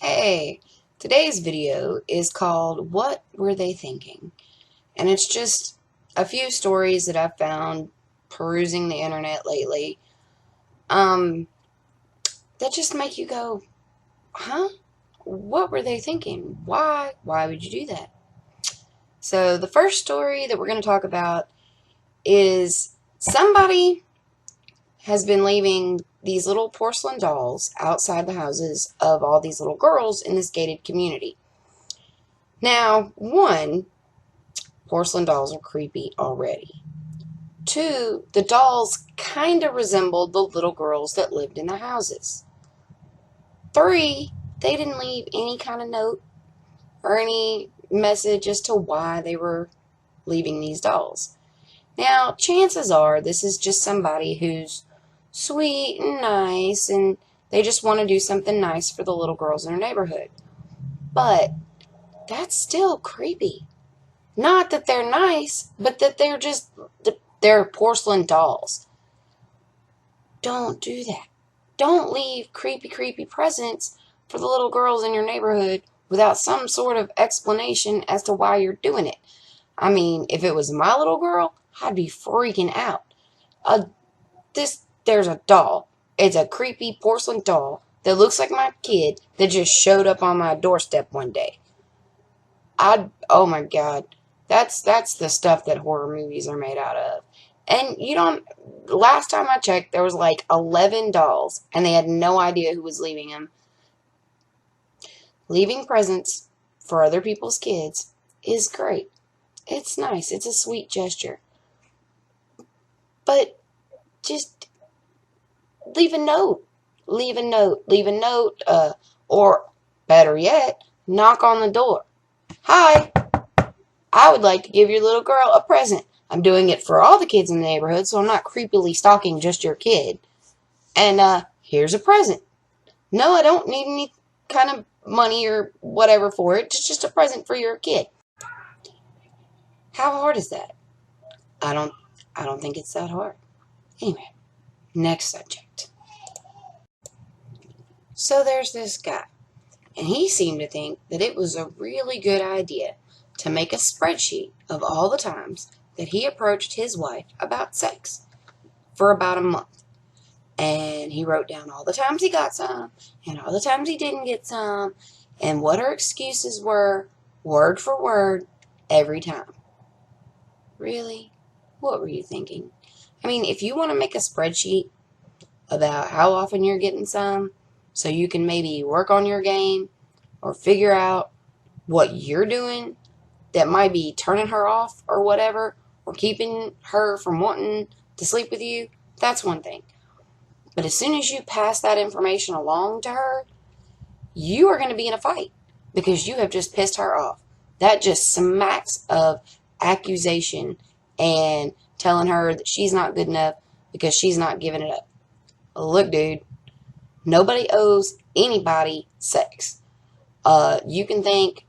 Hey, today's video is called What Were They Thinking? And it's just a few stories that I've found perusing the internet lately um, that just make you go, huh? What were they thinking? Why? Why would you do that? So, the first story that we're going to talk about is somebody has been leaving these little porcelain dolls outside the houses of all these little girls in this gated community. Now, one, porcelain dolls are creepy already. Two, the dolls kind of resembled the little girls that lived in the houses. Three, they didn't leave any kind of note or any message as to why they were leaving these dolls. Now, chances are this is just somebody who's sweet and nice and they just want to do something nice for the little girls in their neighborhood. But that's still creepy. Not that they're nice, but that they're porcelain dolls. Don't do that. Don't leave creepy presents for the little girls in your neighborhood without some sort of explanation as to why you're doing it. I mean, if it was my little girl, I'd be freaking out. There's a doll. It's a creepy porcelain doll that looks like my kid that just showed up on my doorstep one day. Oh my God. That's the stuff that horror movies are made out of. And last time I checked, there was like 11 dolls, and they had no idea who was leaving them. Leaving presents for other people's kids is great. It's nice. It's a sweet gesture. But just leave a note. Leave a note. Leave a note. Or better yet, knock on the door. Hi, I would like to give your little girl a present. I'm doing it for all the kids in the neighborhood, so I'm not creepily stalking just your kid. And here's a present. No, I don't need any kind of money or whatever for it. It's just a present for your kid. How hard is that? I don't think it's that hard. Anyway, next subject. So there's this guy, and he seemed to think that it was a really good idea to make a spreadsheet of all the times that he approached his wife about sex for about a month. And he wrote down all the times he got some and all the times he didn't get some and what her excuses were, word for word, every time. Really? What were you thinking? I mean, if you want to make a spreadsheet about how often you're getting some so you can maybe work on your game or figure out what you're doing that might be turning her off or whatever, or keeping her from wanting to sleep with you, that's one thing. But as soon as you pass that information along to her, you are going to be in a fight because you have just pissed her off. That just smacks of accusation and telling her that she's not good enough because she's not giving it up. Look, dude, nobody owes anybody sex. You can think,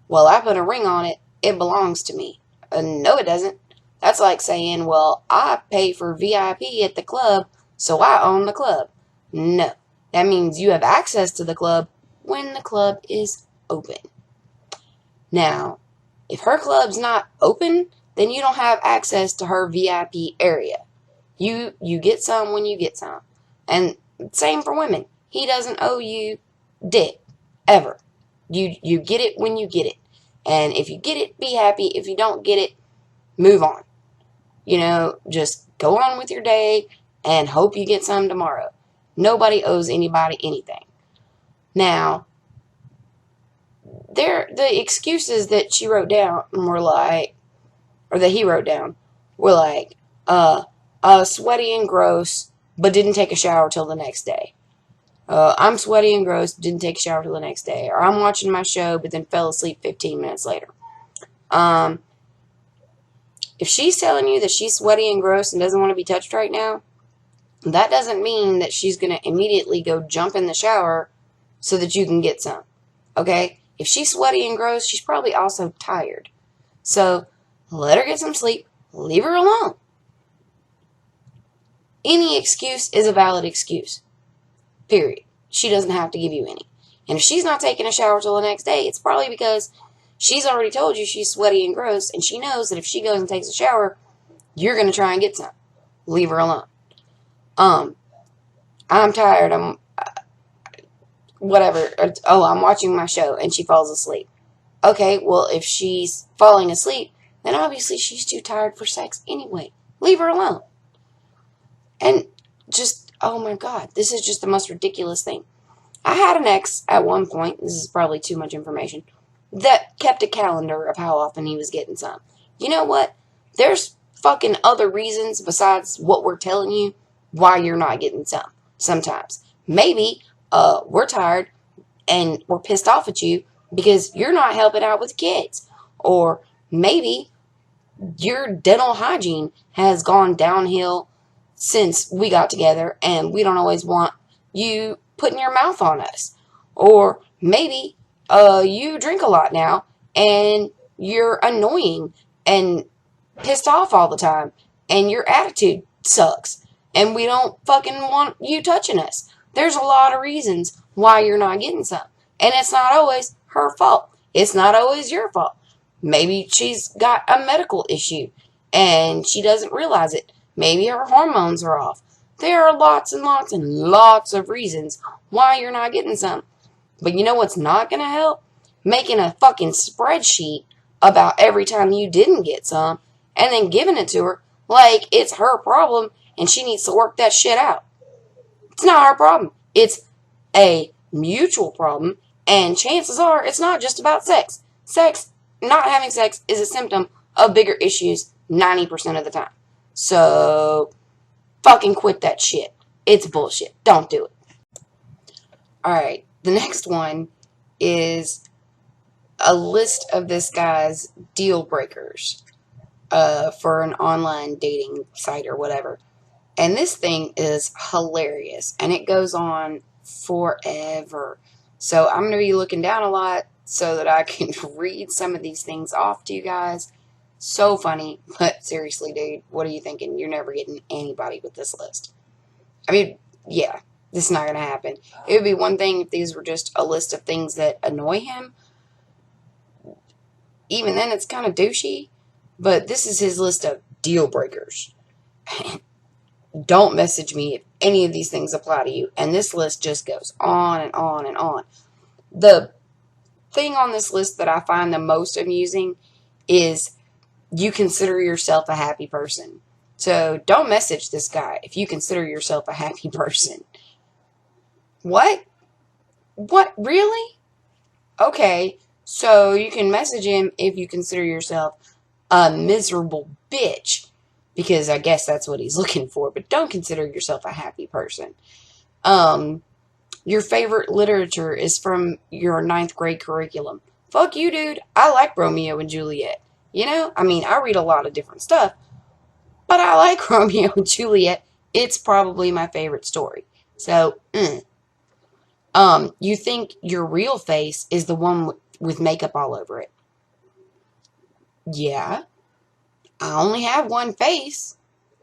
well, I put a ring on it, it belongs to me. No, it doesn't. That's like saying, well, I pay for VIP at the club, so I own the club. No, that means you have access to the club when the club is open. Now, if her club's not open, then you don't have access to her VIP area. You get some when you get some. And same for women. He doesn't owe you dick, ever. You get it when you get it. And if you get it, be happy. If you don't get it, move on. Just go on with your day and hope you get some tomorrow. Nobody owes anybody anything. Now, the excuses that she wrote down were like, or that he wrote down, were like, sweaty and gross, but didn't take a shower till the next day. I'm sweaty and gross, didn't take a shower till the next day. Or I'm watching my show, but then fell asleep 15 minutes later. If she's telling you that she's sweaty and gross and doesn't want to be touched right now, that doesn't mean that she's going to immediately go jump in the shower so that you can get some. Okay? If she's sweaty and gross, she's probably also tired. So, let her get some sleep. Leave her alone. Any excuse is a valid excuse. Period. She doesn't have to give you any. And if she's not taking a shower till the next day, it's probably because she's already told you she's sweaty and gross, and she knows that if she goes and takes a shower, you're going to try and get some. Leave her alone. I'm tired. I'm whatever. Oh, I'm watching my show, and she falls asleep. Okay, well, if she's falling asleep, then obviously she's too tired for sex anyway. Leave her alone. And just, oh my God, this is just the most ridiculous thing. I had an ex at one point, this is probably too much information, that kept a calendar of how often he was getting some. You know what? There's fucking other reasons besides what we're telling you why you're not getting some sometimes. Maybe we're tired and we're pissed off at you because you're not helping out with kids. Or maybe your dental hygiene has gone downhill since we got together and we don't always want you putting your mouth on us. Or maybe you drink a lot now and you're annoying and pissed off all the time and your attitude sucks and we don't fucking want you touching us. There's a lot of reasons why you're not getting some. And it's not always her fault. It's not always your fault. Maybe she's got a medical issue and she doesn't realize it. Maybe her hormones are off. There are lots and lots and lots of reasons why you're not getting some. But you know what's not going to help? Making a fucking spreadsheet about every time you didn't get some and then giving it to her like it's her problem and she needs to work that shit out. It's not our problem. It's a mutual problem, and chances are it's not just about sex. Not having sex is a symptom of bigger issues 90% of the time. So, fucking quit that shit. It's bullshit. Don't do it. Alright, the next one is a list of this guy's deal breakers for an online dating site or whatever. And this thing is hilarious, and it goes on forever. So I'm going to be looking down a lot so that I can read some of these things off to you guys. So funny, but seriously, dude, what are you thinking? You're never getting anybody with this list. I mean, yeah, this is not going to happen. It would be one thing if these were just a list of things that annoy him. Even then, it's kind of douchey, but this is his list of deal breakers. Don't message me if any of these things apply to you. And this list just goes on and on and on. The thing on this list that I find the most amusing is you consider yourself a happy person. So don't message this guy if you consider yourself a happy person. What? What? Really? Okay, so you can message him if you consider yourself a miserable bitch. Because I guess that's what he's looking for. But don't consider yourself a happy person. Your favorite literature is from your 9th grade curriculum. Fuck you, dude. I like Romeo and Juliet. You know? I mean, I read a lot of different stuff. But I like Romeo and Juliet. It's probably my favorite story. So, you think your real face is the one with makeup all over it. Yeah. I only have one face,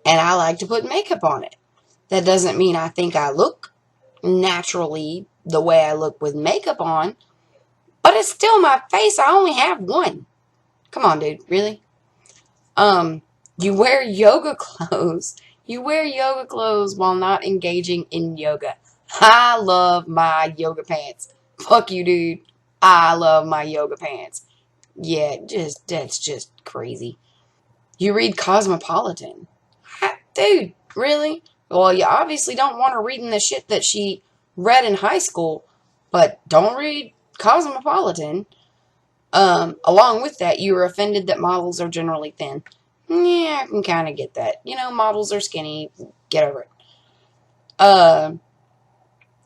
and I like to put makeup on it. That doesn't mean I think I look naturally the way I look with makeup on, but it's still my face. I only have one. Come on, dude. Really? You wear yoga clothes. You wear yoga clothes while not engaging in yoga. I love my yoga pants. Fuck you, dude. I love my yoga pants. Yeah, that's just crazy. You read Cosmopolitan. Dude, really? Well, you obviously don't want her reading the shit that she read in high school, but don't read Cosmopolitan. Along with that, you were offended that models are generally thin. Yeah, I can kind of get that. You know, models are skinny. Get over it.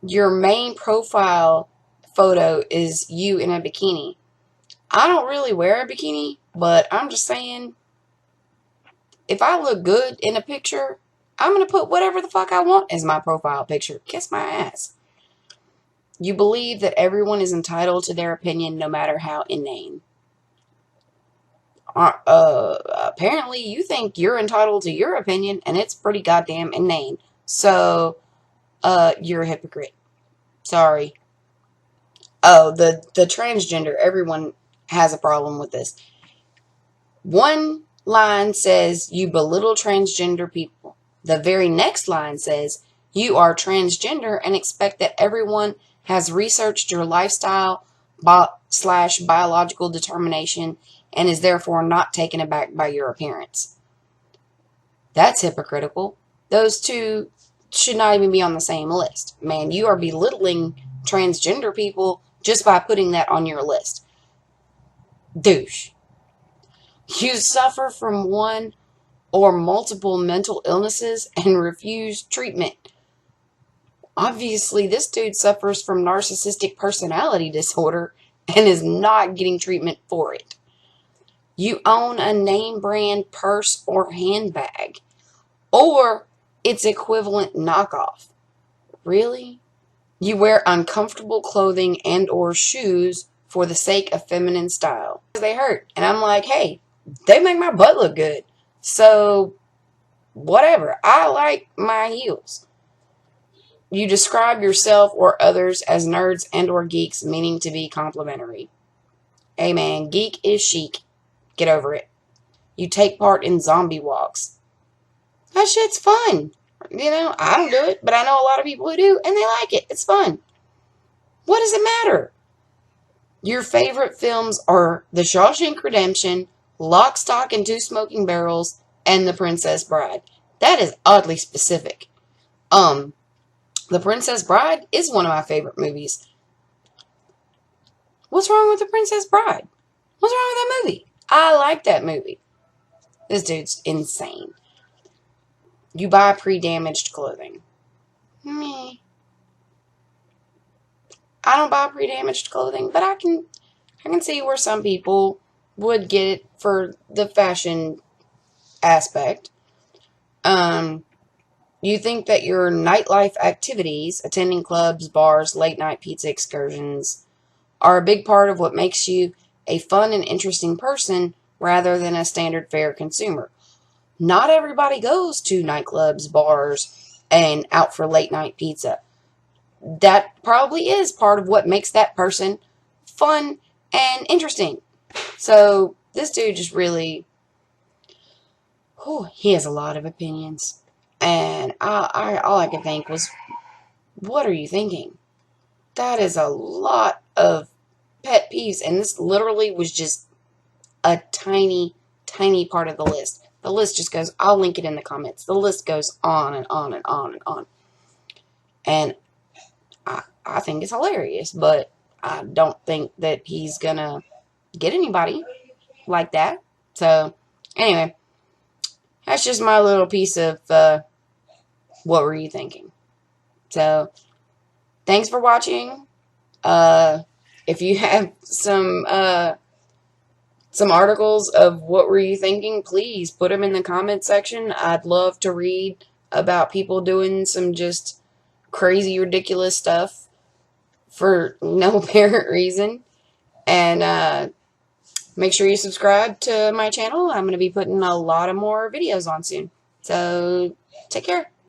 Your main profile photo is you in a bikini. I don't really wear a bikini, but I'm just saying, if I look good in a picture, I'm going to put whatever the fuck I want as my profile picture. Kiss my ass. You believe that everyone is entitled to their opinion no matter how inane. Apparently you think you're entitled to your opinion and it's pretty goddamn inane. So, you're a hypocrite. Sorry. Oh, the transgender, everyone has a problem with this. One line says you belittle transgender people. The very next line says you are transgender and expect that everyone has researched your lifestyle slash biological determination and is therefore not taken aback by your appearance. That's hypocritical. Those two should not even be on the same list. Man, you are belittling transgender people just by putting that on your list. Douche. You suffer from one or multiple mental illnesses and refuse treatment. Obviously, this dude suffers from narcissistic personality disorder and is not getting treatment for it. You own a name brand purse or handbag, or its equivalent knockoff. Really? You wear uncomfortable clothing and or shoes for the sake of feminine style. They hurt. And I'm like, hey, they make my butt look good. So, whatever. I like my heels. You describe yourself or others as nerds and or geeks, meaning to be complimentary. Hey man, geek is chic. Get over it. You take part in zombie walks. That shit's fun. You know, I don't do it, but I know a lot of people who do, and they like it. It's fun. What does it matter? Your favorite films are The Shawshank Redemption, Lock, Stock, and Two Smoking Barrels, and The Princess Bride. That is oddly specific. The Princess Bride is one of my favorite movies. What's wrong with The Princess Bride? What's wrong with that movie? I like that movie. This dude's insane. You buy pre-damaged clothing. Me. I don't buy pre-damaged clothing, but I can see where some people would get it for the fashion aspect. You think that your nightlife activities, attending clubs, bars, late night pizza excursions, are a big part of what makes you a fun and interesting person rather than a standard fare consumer. Not everybody goes to nightclubs, bars, and out for late night pizza. That probably is part of what makes that person fun and interesting. So this dude just really, he has a lot of opinions. And all I could think was, what are you thinking? That is a lot of pet peeves. And this literally was just a tiny, tiny part of the list. The list just goes, I'll link it in the comments. The list goes on and on and on and on. And I think it's hilarious, but I don't think that he's gonna get anybody like that. So, anyway, that's just my little piece of what were you thinking. So, thanks for watching. If you have some articles of what were you thinking, please put them in the comment section. I'd love to read about people doing some just crazy, ridiculous stuff for no apparent reason. And make sure you subscribe to my channel. I'm going to be putting a lot of more videos on soon. So, take care.